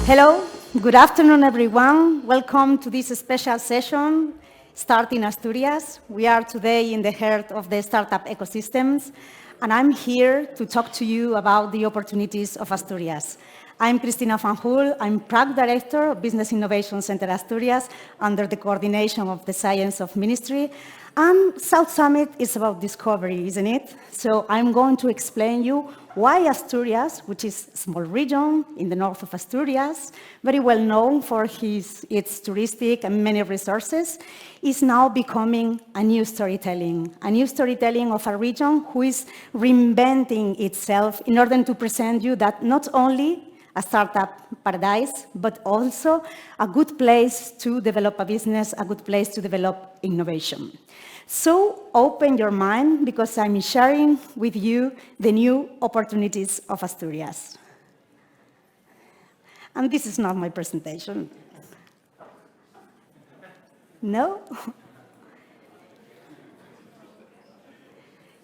Hello, good afternoon, everyone. Welcome to this special session, Start in Asturias. We are today in the heart of the startup ecosystems, and I'm here to talk to you about the opportunities of Asturias. I'm Cristina Fanjul. I'm Prague Director of Business Innovation Center Asturias under the coordination of the Science of Ministry. And South Summit is about discovery, isn't it? So I'm going to explain you why Asturias, which is a small region in the north of Asturias, very well known for its touristic and many resources, is now becoming a new storytelling of a region who is reinventing itself in order to present you that not only a startup paradise, but also a good place to develop a business, a good place to develop innovation. So open your mind, because I'm sharing with you the new opportunities of Asturias. And this is not my presentation. No?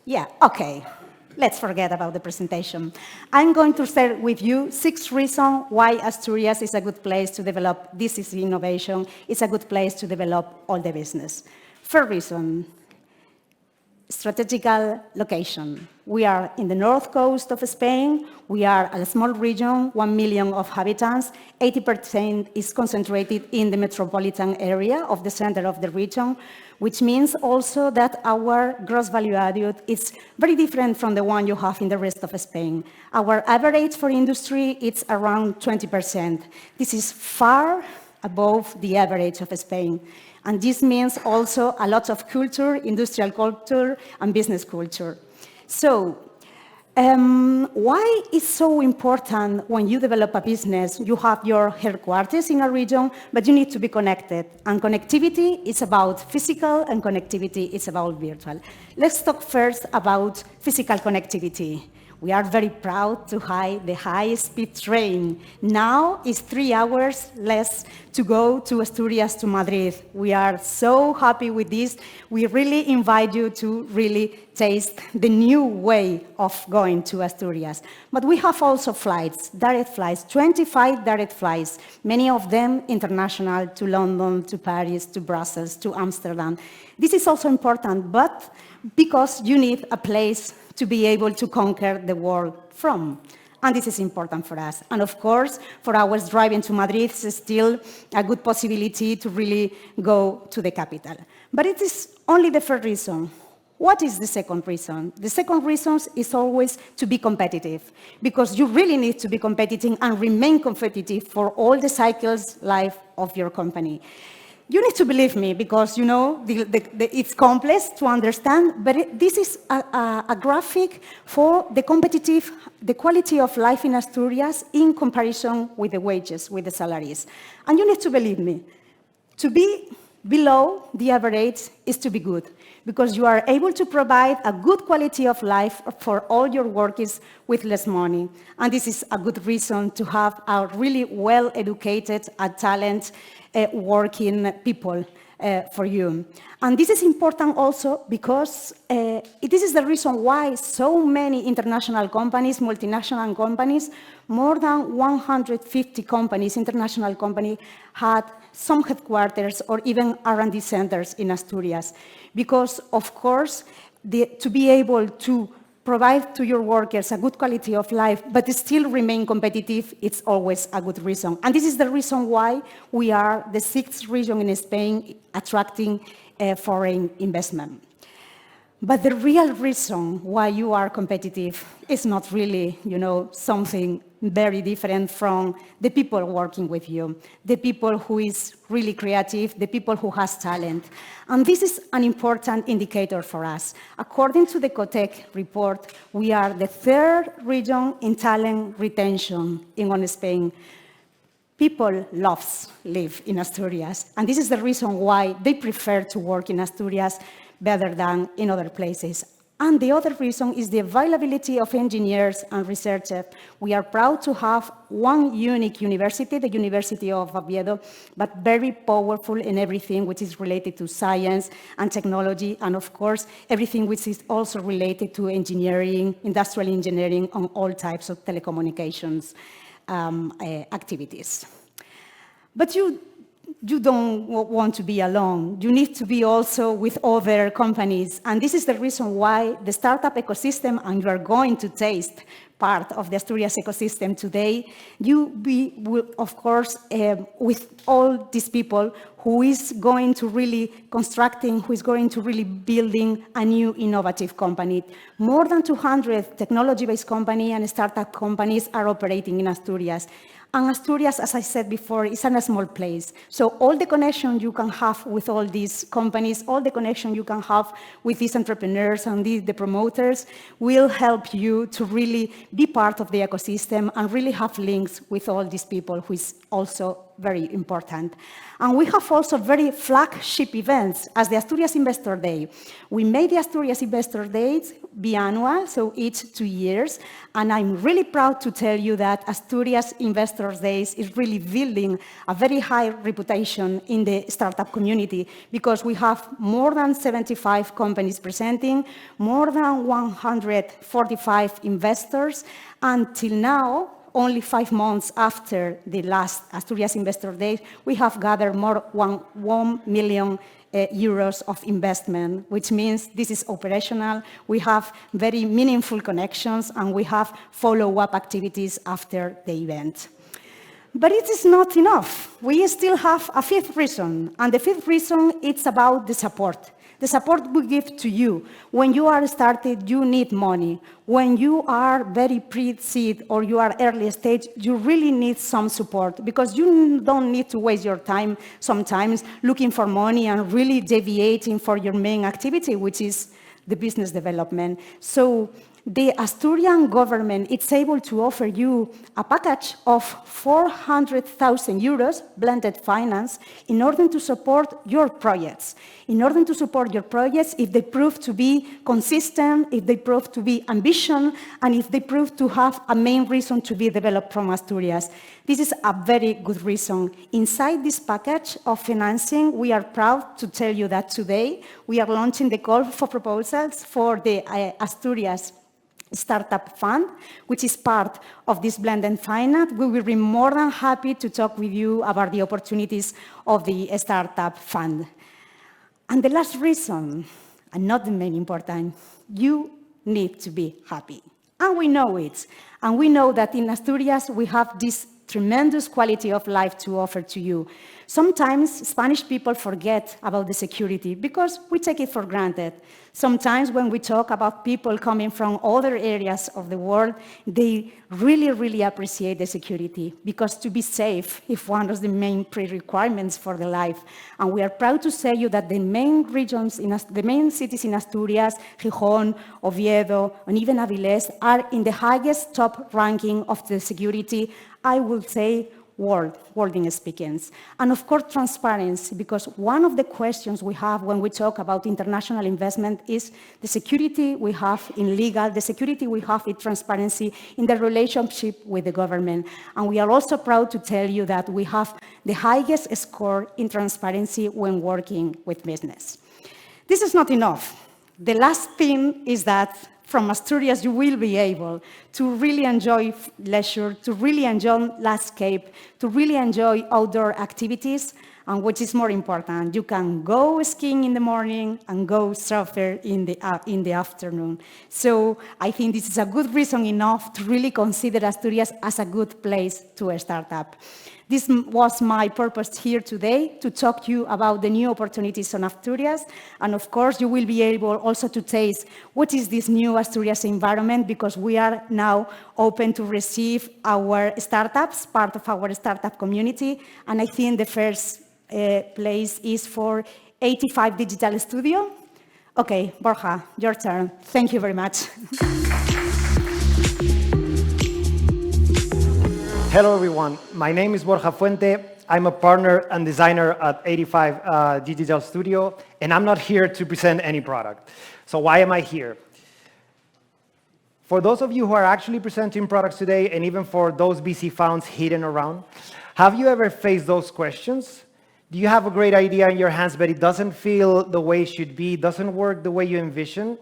Yeah, okay. Let's forget about the presentation. I'm going to share with you 6 reasons why Asturias is a good place to develop this is innovation, it's a good place to develop all the business. First reason, strategical location. We are in the north coast of Spain. We are a small region, 1 million of inhabitants. 80% is concentrated in the metropolitan area of the center of the region, which means also that our gross value added is very different from the one you have in the rest of Spain. Our average for industry is around 20%. This is far above the average of Spain. And this means also a lot of culture, industrial culture, and business culture. So, why is so important when you develop a business? You have your headquarters in a region, but you need to be connected. And connectivity is about physical, and connectivity is about virtual. Let's talk first about physical connectivity. We are very proud to have the high-speed train. Now it's 3 hours less to go to Asturias to Madrid. We are so happy with this. We really invite you to really taste the new way of going to Asturias. But we have also flights, direct flights, 25 direct flights, many of them international, to London, to Paris, to Brussels, to Amsterdam. This is also important, but because you need a place to be able to conquer the world from. And this is important for us. And of course, for hours driving to Madrid is still a good possibility to really go to the capital. But it is only the first reason. What is the second reason? The second reason is always to be competitive, because you really need to be competitive and remain competitive for all the cycles life of your company. You need to believe me, because you know it's complex to understand, but this is a graphic for the quality of life in Asturias in comparison with the wages, with the salaries. And you need to believe me. To be below the average is to be good, because you are able to provide a good quality of life for all your workers with less money. And this is a good reason to have a really well-educated and talented working people for you. And this is important also because this is the reason why so many international companies, multinational companies, more than 150 companies, international companies, had some headquarters or even R&D centers in Asturias. Because, of course, to be able to provide to your workers a good quality of life, but still remain competitive, it's always a good reason. And this is the reason why we are the 6th region in Spain attracting foreign investment. But the real reason why you are competitive is not really, something very different from the people working with you, the people who is really creative, the people who has talent. And this is an important indicator for us. According to the COTEC report, we are the 3rd region in talent retention in Spain. People live in Asturias, and this is the reason why they prefer to work in Asturias better than in other places. And the other reason is the availability of engineers and researchers. We are proud to have one unique university, the University of Oviedo, but very powerful in everything which is related to science and technology, and of course, everything which is also related to engineering, industrial engineering, and all types of telecommunications. activities. But you don't want to be alone. You need to be also with other companies. And this is the reason why the startup ecosystem, and you are going to taste part of the Asturias ecosystem today, will, of course, with all these people who is going to really constructing, who is going to really building a new innovative company. More than 200 technology-based companies and startup companies are operating in Asturias. And Asturias, as I said before, is a small place. So all the connection you can have with all these companies, all the connection you can have with these entrepreneurs and the promoters will help you to really be part of the ecosystem and really have links with all these people, who is also very important. And we have also very flagship events, as the Asturias Investor Day. We made the Asturias Investor Days biannual, so each 2 years, and I'm really proud to tell you that Asturias Investor Days is really building a very high reputation in the startup community, because we have more than 75 companies presenting, more than 145 investors. Until now, only 5 months after the last Asturias Investor Day, we have gathered more than 1 million euros of investment, which means this is operational. We have very meaningful connections, and we have follow-up activities after the event. But it is not enough. We still have a fifth reason, and the fifth reason is about the support. The support we give to you. When you are started, you need money. When you are very pre-seed or you are early stage, you really need some support, because you don't need to waste your time sometimes looking for money and really deviating for your main activity, which is the business development. So the Asturian government is able to offer you a package of 400,000 euros blended finance in order to support your projects. In order to support your projects, if they prove to be consistent, if they prove to be ambitious, and if they prove to have a main reason to be developed from Asturias. This is a very good reason. Inside this package of financing, we are proud to tell you that today we are launching the call for proposals for the Asturias Startup Fund, which is part of this blended finance. We will be more than happy to talk with you about the opportunities of the Startup Fund. And the last reason, and not the main important, you need to be happy. And we know it. And we know that in Asturias, we have this tremendous quality of life to offer to you. Sometimes Spanish people forget about the security because we take it for granted. Sometimes when we talk about people coming from other areas of the world, they really, really appreciate the security, because to be safe is one of the main pre-requirements for the life. And we are proud to say you that the main regions, the main cities in Asturias, Gijón, Oviedo, and even Avilés are in the highest top ranking of the security, I would say, world in speaking. And of course, transparency, because one of the questions we have when we talk about international investment is the security we have in legal, the security we have in transparency in the relationship with the government. And we are also proud to tell you that we have the highest score in transparency when working with business. This is not enough. The last thing is that from Asturias, you will be able to really enjoy leisure, to really enjoy landscape, to really enjoy outdoor activities, and which is more important, you can go skiing in the morning and go surfer in the afternoon. So I think this is a good reason enough to really consider Asturias as a good place to start up. This was my purpose here today, to talk to you about the new opportunities on Asturias. And of course, you will be able also to taste what is this new Asturias environment, because we are now open to receive our startups, part of our startup community. And I think the first place is for 85 Digital Studio. Okay, Borja, your turn. Thank you very much. Hello, everyone. My name is Borja Fuente. I'm a partner and designer at 85 Digital Studio, and I'm not here to present any product. So why am I here? For those of you who are actually presenting products today, and even for those VC funds hidden around, have you ever faced those questions? Do you have a great idea in your hands, but it doesn't feel the way it should be, doesn't work the way you envision?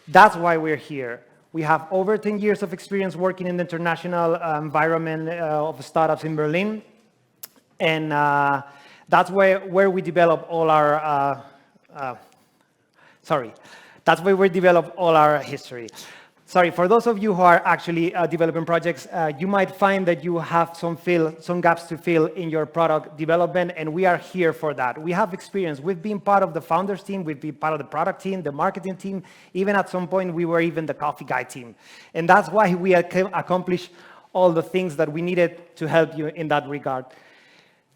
That's why we're here. We have over 10 years of experience working in the international environment of startups in Berlin. And that's where we develop all our, that's where we develop all our history. Sorry, for those of you who are actually developing projects, you might find that you have some gaps to fill in your product development, and we are here for that. We have experience. We've been part of the founders team, we've been part of the product team, the marketing team, even at some point we were even the coffee guy team. And that's why we accomplished all the things that we needed to help you in that regard.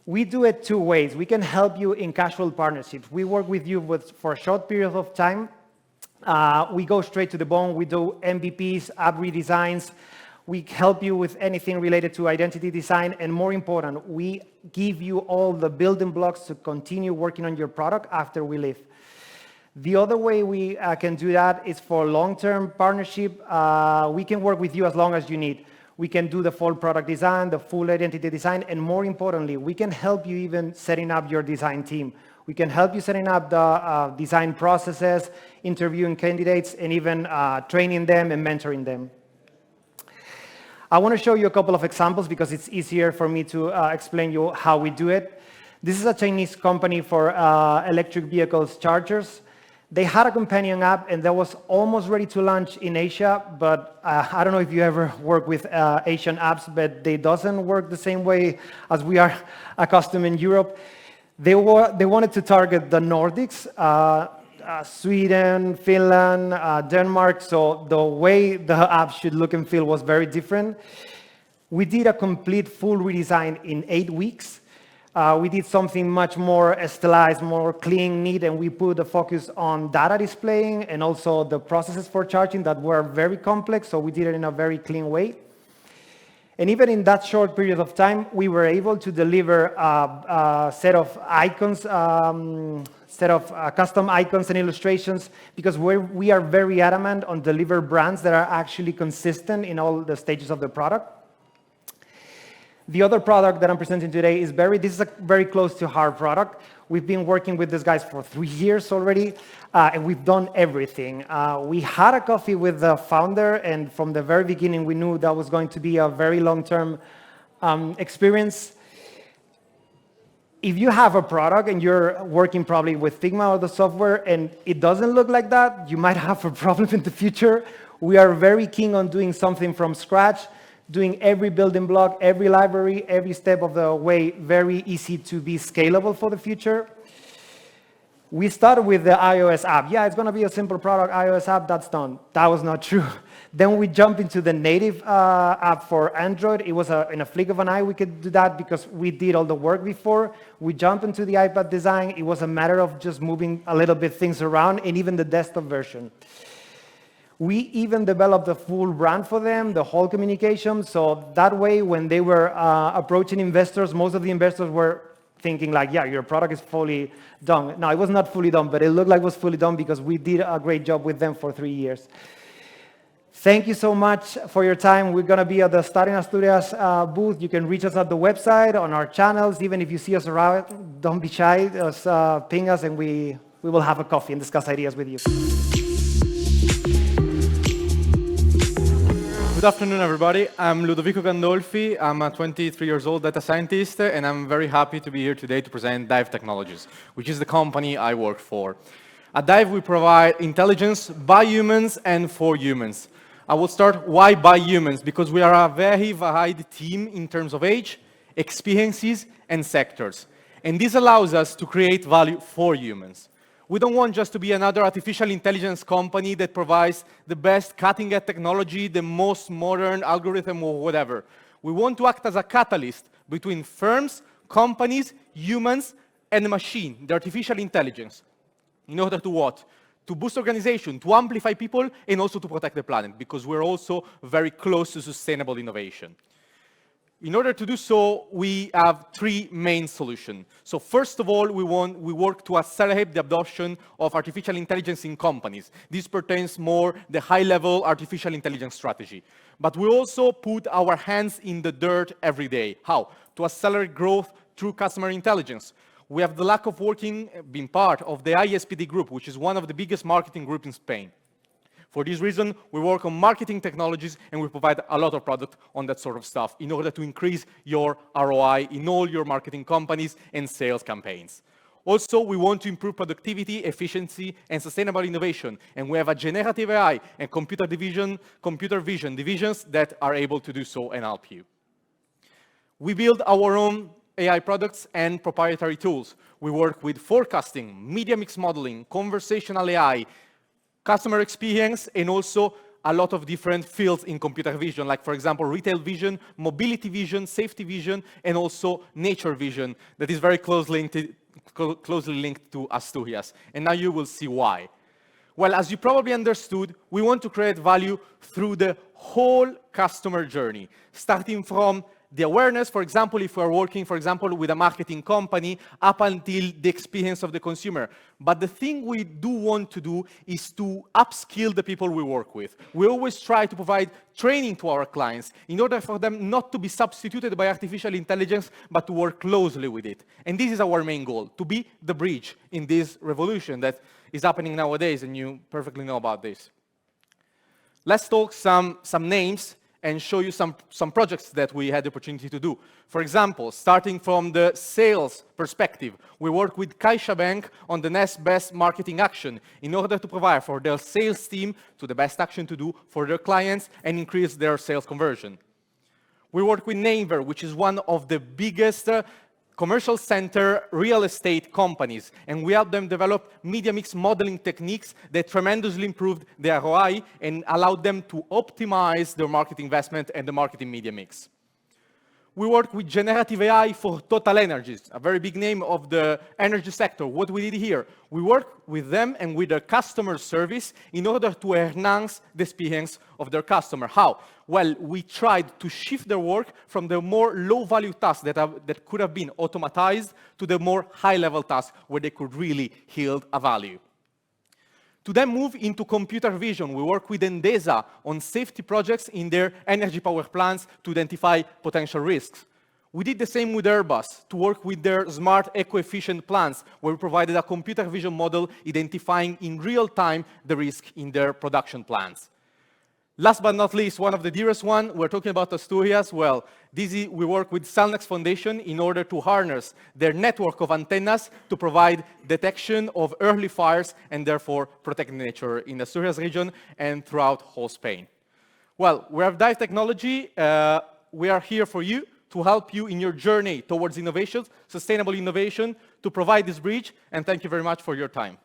We do it two ways. We can help you in casual partnerships. We work with you for a short period of time. We go straight to the bone. We do MVPs, app redesigns. We help you with anything related to identity design. And more important, we give you all the building blocks to continue working on your product after we leave. The other way we can do that is for long-term partnership. We can work with you as long as you need. We can do the full product design, the full identity design, and more importantly, we can help you even setting up your design team. We can help you setting up the design processes, interviewing candidates, and even training them and mentoring them. I want to show you a couple of examples because it's easier for me to explain you how we do it. This is a Chinese company for electric vehicles chargers. They had a companion app and that was almost ready to launch in Asia, but I don't know if you ever work with Asian apps, but they doesn't work the same way as we are accustomed in Europe. They wanted to target the Nordics, Sweden, Finland, Denmark, so the way the app should look and feel was very different. We did a complete full redesign in 8 weeks. We did something much more stylized, more clean, neat, and we put the focus on data displaying and also the processes for charging that were very complex, so we did it in a very clean way. And even in that short period of time, we were able to deliver a set of icons, custom icons and illustrations, because we are very adamant on deliver brands that are actually consistent in all the stages of the product. The other product that I'm presenting today is this is a very close to heart product. We've been working with these guys for 3 years already, and we've done everything. We had a coffee with the founder, and from the very beginning, we knew that was going to be a very long-term experience. If you have a product and you're working probably with Figma or the software, and it doesn't look like that, you might have a problem in the future. We are very keen on doing something from scratch, doing every building block, every library, every step of the way, very easy to be scalable for the future. We started with the iOS app. Yeah, it's going to be a simple product, iOS app, that's done. That was not true. Then we jumped into the native app for Android. It was in a flick of an eye we could do that because we did all the work before. We jumped into the iPad design. It was a matter of just moving a little bit things around, and even the desktop version. We even developed a full brand for them, the whole communication, so that way when they were approaching investors, most of the investors were thinking like, yeah, your product is fully done. No, it was not fully done, but it looked like it was fully done because we did a great job with them for 3 years. Thank you so much for your time. We're going to be at the Starting Asturias booth. You can reach us at the website, on our channels. Even if you see us around, don't be shy. Just ping us and we will have a coffee and discuss ideas with you. Good afternoon, everybody. I'm Ludovico Gandolfi. I'm a 23 years old data scientist, and I'm very happy to be here today to present Dive Technologies, which is the company I work for. At Dive, we provide intelligence by humans and for humans. I will start why by humans, because we are a very varied team in terms of age, experiences, and sectors. And this allows us to create value for humans. We don't want just to be another artificial intelligence company that provides the best cutting-edge technology, the most modern algorithm or whatever. We want to act as a catalyst between firms, companies, humans, and the machine, the artificial intelligence. In order to what? To boost organization, to amplify people, and also to protect the planet, because we're also very close to sustainable innovation. In order to do so, we have 3 main solutions. So first of all, we work to accelerate the adoption of artificial intelligence in companies. This pertains more the high-level artificial intelligence strategy. But we also put our hands in the dirt every day. How? To accelerate growth through customer intelligence. We have the luck of being part of the ISPD group, which is one of the biggest marketing groups in Spain. For this reason, we work on marketing technologies and we provide a lot of product on that sort of stuff in order to increase your ROI in all your marketing companies and sales campaigns. Also, we want to improve productivity, efficiency, and sustainable innovation. And we have a generative AI and computer vision divisions that are able to do so and help you. We build our own AI products and proprietary tools. We work with forecasting, media mix modeling, conversational AI, customer experience, and also a lot of different fields in computer vision, like, for example, retail vision, mobility vision, safety vision, and also nature vision that is very closely linked to Asturias. And now you will see why. Well, as you probably understood, we want to create value through the whole customer journey, starting from the awareness, for example, if we're working, for example, with a marketing company, up until the experience of the consumer. But the thing we do want to do is to upskill the people we work with. We always try to provide training to our clients in order for them not to be substituted by artificial intelligence, but to work closely with it. And this is our main goal, to be the bridge in this revolution that is happening nowadays, and you perfectly know about this. Let's talk some names and show you some projects that we had the opportunity to do. For example, starting from the sales perspective, we work with CaixaBank on the next best marketing action in order to provide for their sales team to the best action to do for their clients and increase their sales conversion. We work with Naver, which is one of the biggest commercial center real estate companies, and we help them develop media mix modeling techniques that tremendously improved their ROI and allowed them to optimize their marketing investment and the marketing media mix. We work with generative AI for Total Energies, a very big name of the energy sector. What we did here, we work with them and with their customer service in order to enhance the experience of their customer. How? Well, we tried to shift their work from the more low-value tasks that could have been automatized to the more high-level tasks where they could really yield a value. To then move into computer vision, we work with Endesa on safety projects in their energy power plants to identify potential risks. We did the same with Airbus to work with their smart eco-efficient plants, where we provided a computer vision model identifying in real time the risk in their production plants. Last but not least, one of the dearest one, we're talking about Asturias. Well, we work with Cellnex Foundation in order to harness their network of antennas to provide detection of early fires and therefore protect nature in the Asturias region and throughout whole Spain. Well, we have Dive Technology. We are here for you to help you in your journey towards innovation, sustainable innovation, to provide this bridge, and thank you very much for your time.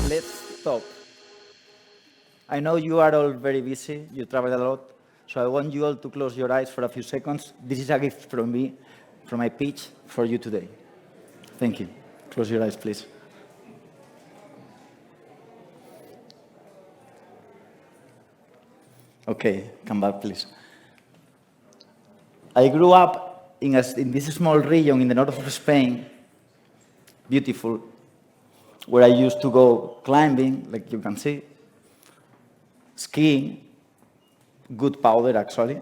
Let's stop. I know you are all very busy, you travel a lot, so I want you all to close your eyes for a few seconds. This is a gift from me, from my pitch for you today. Thank you. Close your eyes, please. Okay, come back, please. I grew up in this small region in the north of Spain, beautiful, where I used to go climbing, like you can see, skiing, good powder actually,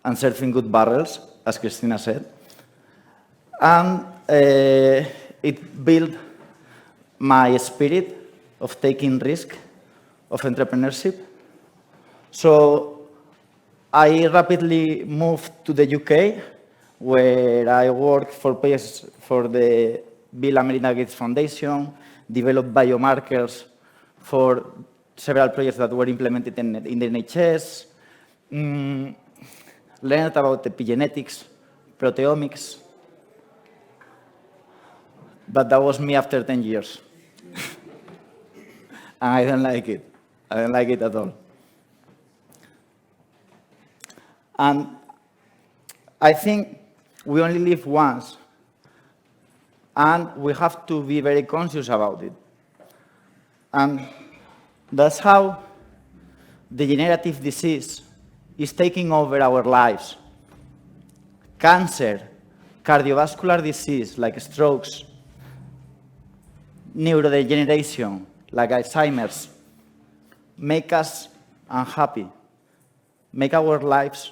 and surfing good barrels, as Christina said. And it built my spirit of taking risk, of entrepreneurship. So I rapidly moved to the UK, where I worked for the Bill and Melinda Gates Foundation, developed biomarkers for several projects that were implemented in the NHS, learned about epigenetics, proteomics, but that was me after 10 years. And I don't like it. I don't like it at all. And I think we only live once, and we have to be very conscious about it. And that's how degenerative disease is taking over our lives. Cancer, cardiovascular disease like strokes, neurodegeneration like Alzheimer's, make us unhappy, make our lives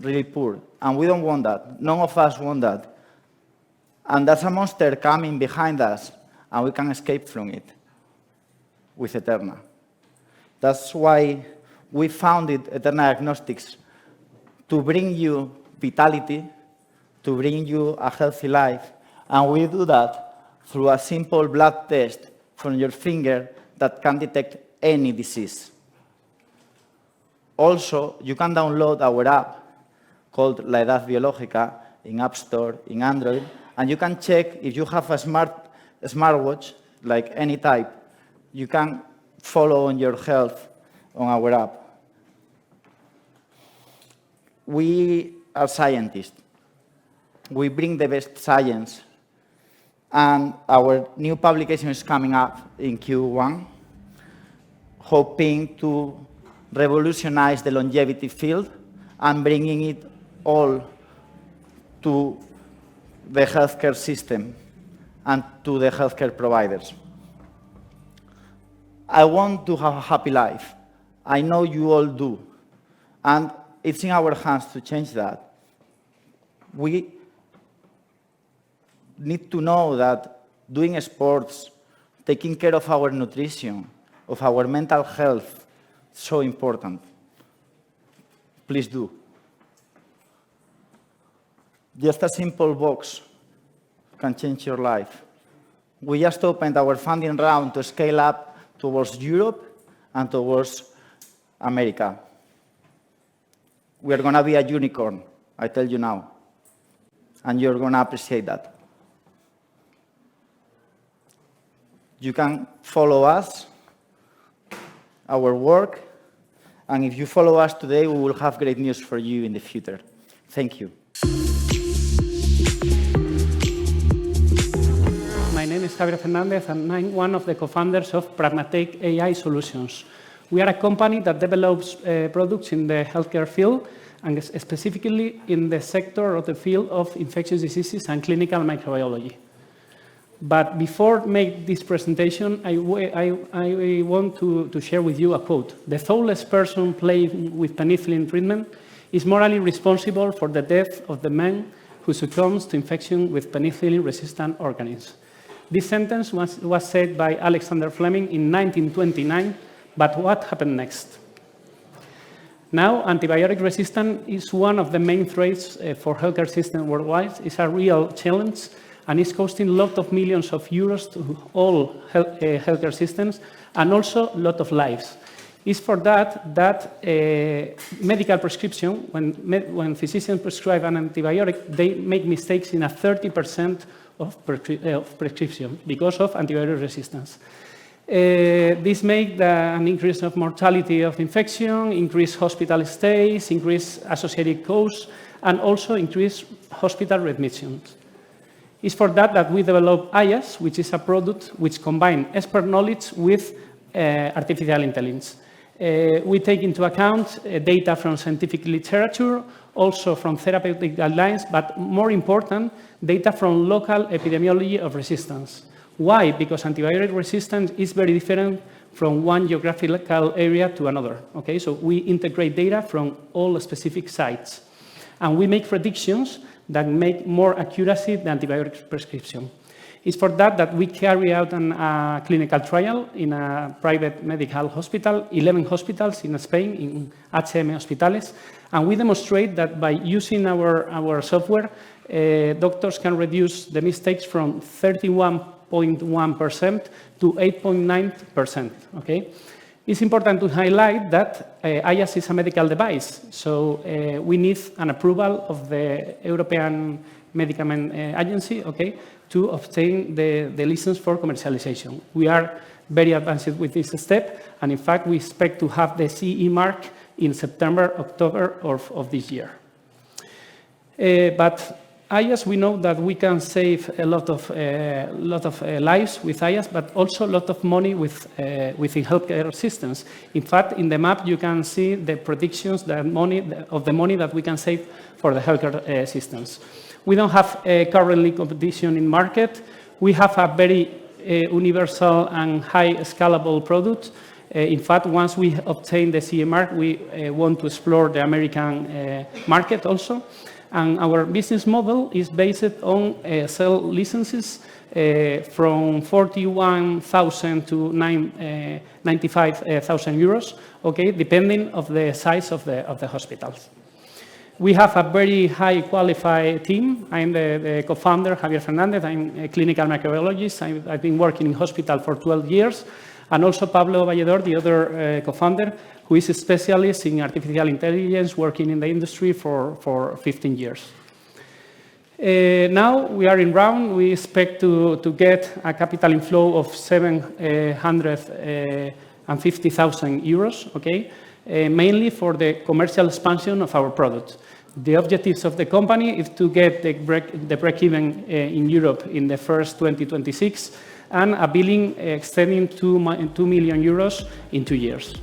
really poor. And we don't want that. None of us want that. And that's a monster coming behind us. and we can escape from it with Eterna. That's why we founded Eterna Diagnostics, to bring you vitality, to bring you a healthy life, and we do that through a simple blood test from your finger that can detect any disease. Also, you can download our app called La Edad Biológica in App Store, in Android, and you can check if you have a smartwatch, like any type, you can follow on your health on our app. We are scientists. We bring the best science, and our new publication is coming up in Q1, hoping to revolutionize the longevity field and bringing it all to the healthcare system and to the healthcare providers. I want to have a happy life. I know you all do. And it's in our hands to change that. We need to know that doing sports, taking care of our nutrition, of our mental health, is so important. Please do. Just a simple box can change your life. We just opened our funding round to scale up towards Europe and towards America. We are going to be a unicorn, I tell you now, and you're going to appreciate that. You can follow us, our work, and if you follow us today, we will have great news for you in the future. Thank you. My name is Javier Fernandez, and I'm one of the co-founders of Pragmatic AI Solutions. We are a company that develops products in the healthcare field, and specifically in the sector of the field of infectious diseases and clinical microbiology. But before make this presentation, I want to share with you a quote. The thoughtless person playing with penicillin treatment is morally responsible for the death of the man who succumbs to infection with penicillin-resistant organisms. This sentence was said by Alexander Fleming in 1929, but what happened next? Now, antibiotic resistance is one of the main threats for healthcare systems worldwide. It's a real challenge, and it's costing lots of millions of euros to all healthcare systems, and also a lot of lives. It's for that medical prescription, when physicians prescribe an antibiotic, they make mistakes in a 30% of prescription because of antibiotic resistance. This makes an increase of mortality of infection, increased hospital stays, increased associated costs, and also increased hospital readmissions. It's for that we develop IAS, which is a product which combines expert knowledge with artificial intelligence. We take into account data from scientific literature, also from therapeutic guidelines, but more important, data from local epidemiology of resistance. Why? Because antibiotic resistance is very different from one geographical area to another. Okay, so we integrate data from all specific sites, and we make predictions that make more accuracy the antibiotic prescription. It's for that we carry out a clinical trial in a private medical hospital, 11 hospitals in Spain, in HM Hospitales, and we demonstrate that by using our software, doctors can reduce the mistakes from 31.1% to 8.9%. Okay? It's important to highlight that IAS is a medical device, so we need an approval of the European Medicament Agency, okay, to obtain the license for commercialization. We are very advanced with this step, and in fact, we expect to have the CE mark in September, October of this year. But IAS, we know that we can save a lot of lives with IAS, but also a lot of money within healthcare systems. In fact, in the map, you can see the predictions, the money that we can save for the healthcare systems. We don't have currently competition in market. We have a very universal and high scalable product. In fact, once we obtain the CE mark, we want to explore the American market also. And our business model is based on sell licenses from 41,000 to 95,000 euros, okay, depending of the size of the hospitals. We have a very high qualified team. I'm the co-founder, Javier Fernandez. I'm a clinical microbiologist. I've been working in hospital for 12 years. And also Pablo Valledor, the other co-founder, who is a specialist in artificial intelligence, working in the industry for 15 years. Now we are in round. We expect to get a capital inflow of 750,000 euros, okay, mainly for the commercial expansion of our product. The objectives of the company is to get the break-even in Europe in the first 2026 and a billing extending 2 million euros in 2 years.